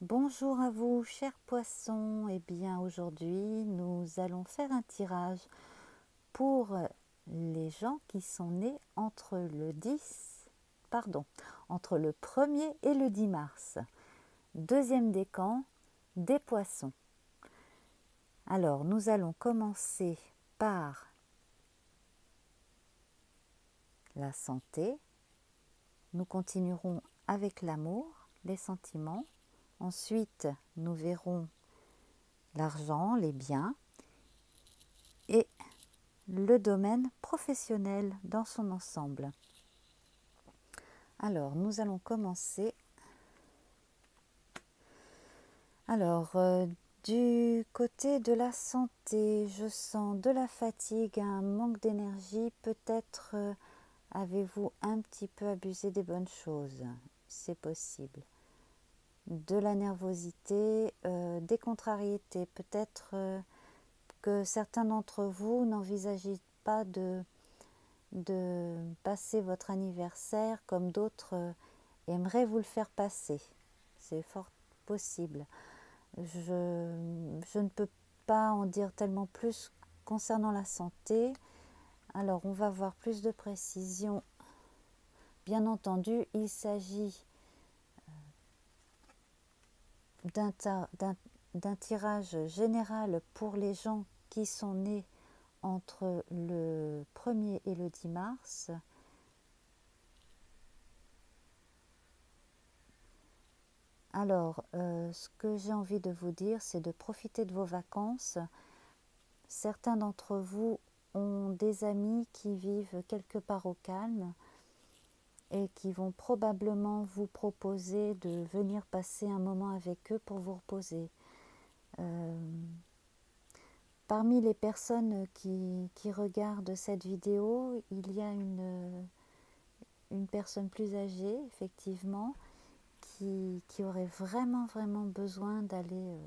Bonjour à vous, chers poissons. Eh bien, aujourd'hui, nous allons faire un tirage pour les gens qui sont nés entre entre le 1er et le 10 mars. Deuxième décan, des poissons. Alors, nous allons commencer par la santé. Nous continuerons avec l'amour, les sentiments. Ensuite, nous verrons l'argent, les biens et le domaine professionnel dans son ensemble. Alors, nous allons commencer. Alors, du côté de la santé, je sens de la fatigue, un manque d'énergie. Peut-être avez-vous un petit peu abusé des bonnes choses. C'est possible. De la nervosité, des contrariétés. Peut-être que certains d'entre vous n'envisagez pas de passer votre anniversaire comme d'autres aimeraient vous le faire passer. C'est fort possible. Je ne peux pas en dire tellement plus concernant la santé. Alors, on va voir plus de précision. Bien entendu, il s'agit d'un tirage général pour les gens qui sont nés entre le 1er et le 10 mars. Alors, ce que j'ai envie de vous dire, c'est de profiter de vos vacances. Certains d'entre vous ont des amis qui vivent quelque part au calme et qui vont probablement vous proposer de venir passer un moment avec eux pour vous reposer. Parmi les personnes qui regardent cette vidéo, il y a une personne plus âgée, effectivement, qui aurait vraiment besoin d'aller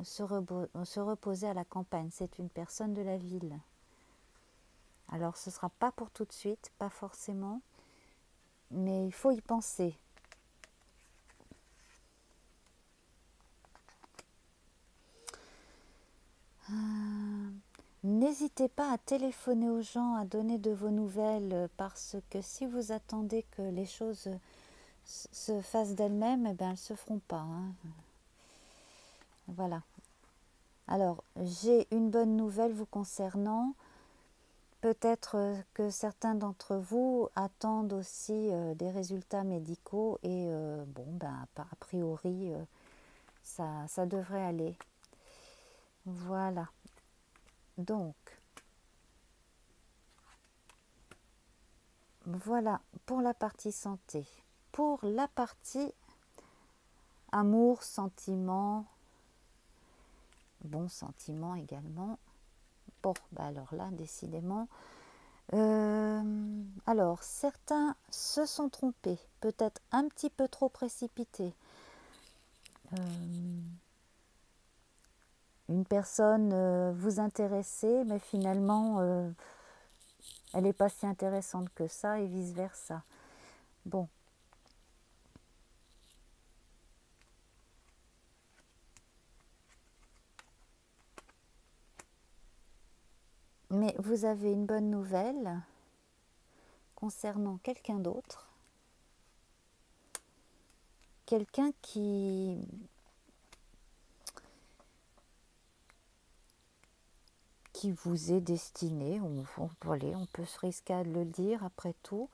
se reposer à la campagne. C'est une personne de la ville. Alors ce ne sera pas pour tout de suite, pas forcément, mais il faut y penser. N'hésitez pas à téléphoner aux gens, à donner de vos nouvelles, parce que si vous attendez que les choses se fassent d'elles-mêmes, eh bien, elles ne se feront pas. Hein. Voilà. Alors, j'ai une bonne nouvelle vous concernant. Peut-être que certains d'entre vous attendent aussi des résultats médicaux et a priori, ça devrait aller. Voilà. Donc, voilà pour la partie santé. Pour la partie amour, sentiment, bon sentiment également. Bon, alors là, décidément. Alors, certains se sont trompés, peut-être un petit peu trop précipités. Une personne vous intéressait, mais finalement, elle n'est pas si intéressante que ça, et vice-versa. Bon. Mais vous avez une bonne nouvelle concernant quelqu'un d'autre. Quelqu'un qui vous est destiné, on peut se risquer à le dire après tout.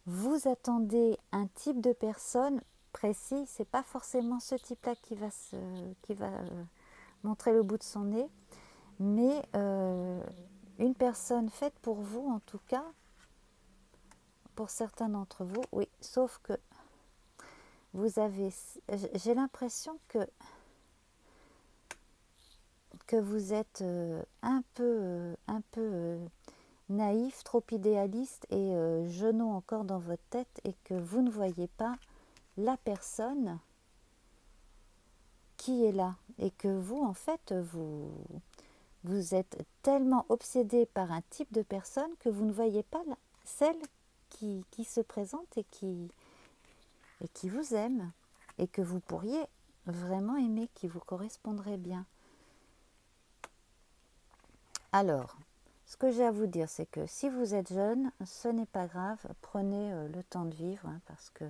Vous attendez un type de personne précis, c'est pas forcément ce type-là qui va montrer le bout de son nez, mais une personne faite pour vous, en tout cas, pour certains d'entre vous, oui, sauf que j'ai l'impression que vous êtes un peu naïf, trop idéaliste et genou encore dans votre tête, et que vous ne voyez pas la personne qui est là, et que vous, en fait, vous êtes tellement obsédé par un type de personne que vous ne voyez pas celle qui se présente et qui vous aime, et que vous pourriez vraiment aimer, qui vous correspondrait bien. Alors, ce que j'ai à vous dire, c'est que si vous êtes jeune, ce n'est pas grave, prenez le temps de vivre, hein, parce que,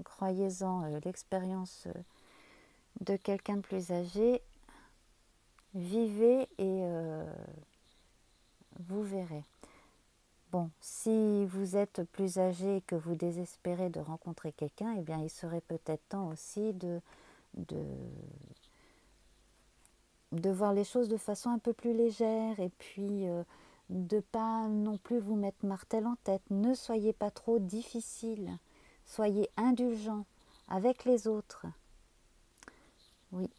croyez-en, l'expérience de quelqu'un de plus âgé, vivez et vous verrez. Bon, si vous êtes plus âgé et que vous désespérez de rencontrer quelqu'un, eh bien, il serait peut-être temps aussi de voir les choses de façon un peu plus légère et puis de pas non plus vous mettre martel en tête. Ne soyez pas trop difficile, soyez indulgent avec les autres. Oui.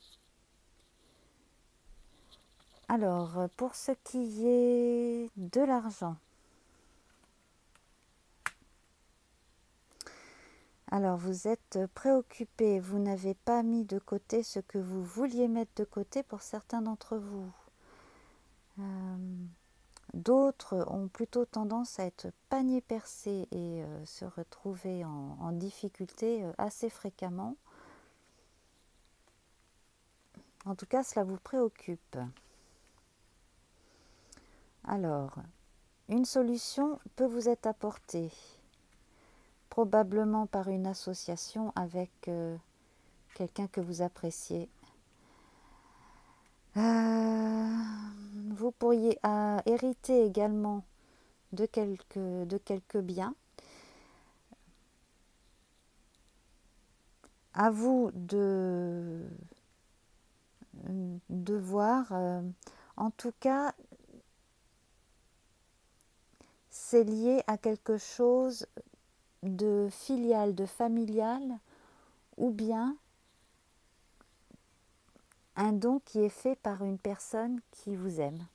Alors, pour ce qui est de l'argent, alors vous êtes préoccupé, vous n'avez pas mis de côté ce que vous vouliez mettre de côté pour certains d'entre vous. D'autres ont plutôt tendance à être panier percé et se retrouver en difficulté assez fréquemment. En tout cas, cela vous préoccupe. Alors, une solution peut vous être apportée, probablement par une association avec quelqu'un que vous appréciez. Vous pourriez hériter également de quelques biens. À vous de voir. En tout cas, c'est lié à quelque chose de filial, de familial, ou bien un don qui est fait par une personne qui vous aime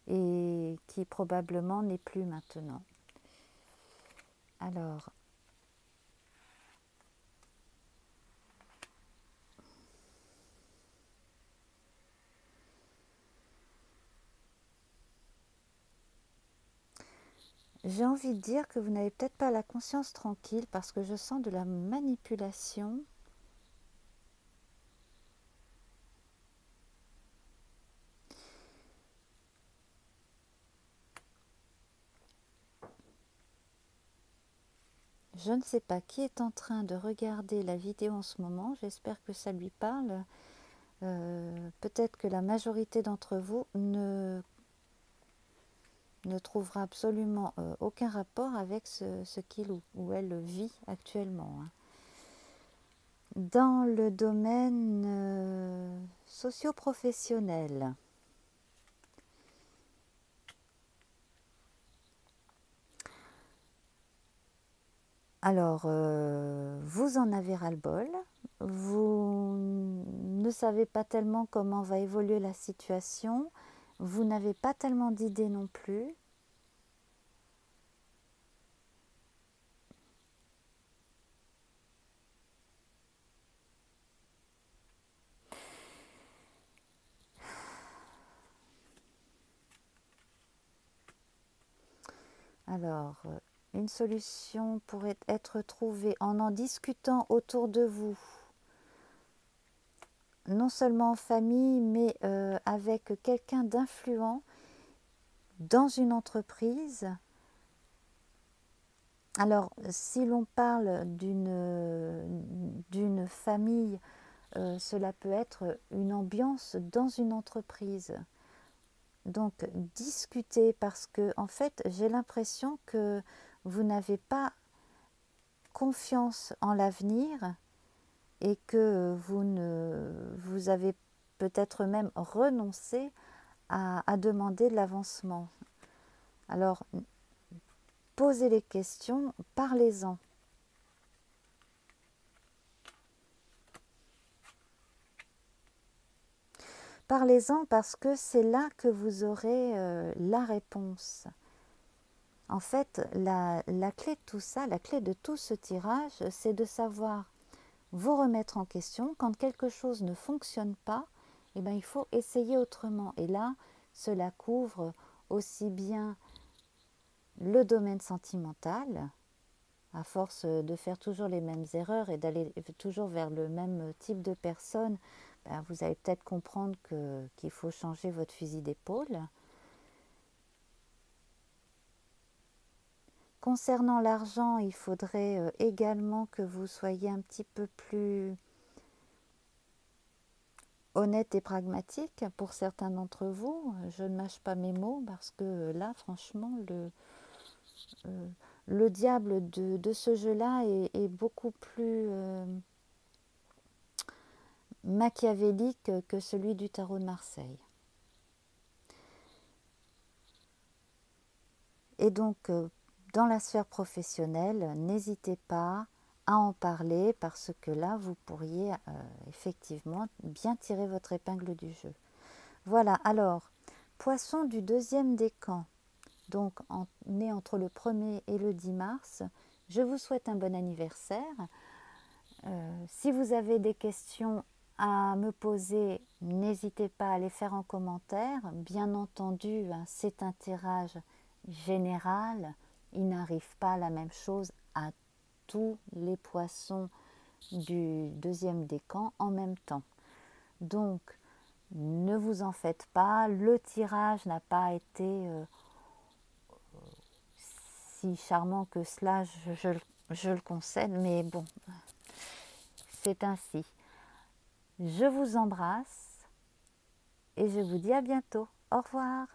et qui probablement n'est plus maintenant. Alors, j'ai envie de dire que vous n'avez peut-être pas la conscience tranquille parce que je sens de la manipulation. Je ne sais pas qui est en train de regarder la vidéo en ce moment. J'espère que ça lui parle. Peut-être que la majorité d'entre vous ne trouvera absolument aucun rapport avec ce qu'il ou elle vit actuellement. Hein. Dans le domaine socio-professionnel, alors vous en avez ras-le-bol, vous ne savez pas tellement comment va évoluer la situation, vous n'avez pas tellement d'idées non plus. Alors, une solution pourrait être trouvée en discutant autour de vous, non seulement en famille, mais avec quelqu'un d'influent dans une entreprise. Alors, si l'on parle d'une famille, cela peut être une ambiance dans une entreprise. Donc, discuter parce que, en fait, j'ai l'impression que vous n'avez pas confiance en l'avenir et que vous avez peut-être même renoncé à demander de l'avancement. Alors, posez les questions, parlez-en. Parlez-en parce que c'est là que vous aurez la réponse. En fait, la clé de tout ça, la clé de tout ce tirage, c'est de savoir vous remettre en question. Quand quelque chose ne fonctionne pas, eh bien, il faut essayer autrement. Et là, cela couvre aussi bien le domaine sentimental À force de faire toujours les mêmes erreurs et d'aller toujours vers le même type de personne, ben, vous allez peut-être comprendre qu'il faut changer votre fusil d'épaule. Concernant l'argent, il faudrait également que vous soyez un petit peu plus honnête et pragmatique pour certains d'entre vous. Je ne mâche pas mes mots parce que là, franchement, le diable de ce jeu-là est beaucoup plus machiavélique que celui du tarot de Marseille. Et donc, dans la sphère professionnelle, n'hésitez pas à en parler parce que là, vous pourriez effectivement bien tirer votre épingle du jeu. Voilà, alors, poisson du deuxième décan, donc né entre le 1er et le 10 mars, je vous souhaite un bon anniversaire. Si vous avez des questions à me poser, n'hésitez pas à les faire en commentaire. Bien entendu, c'est un tirage général. Il n'arrive pas la même chose à tous les poissons du deuxième décan en même temps. Donc, ne vous en faites pas. Le tirage n'a pas été si charmant que cela, je le concède, mais bon, c'est ainsi. Je vous embrasse et je vous dis à bientôt. Au revoir.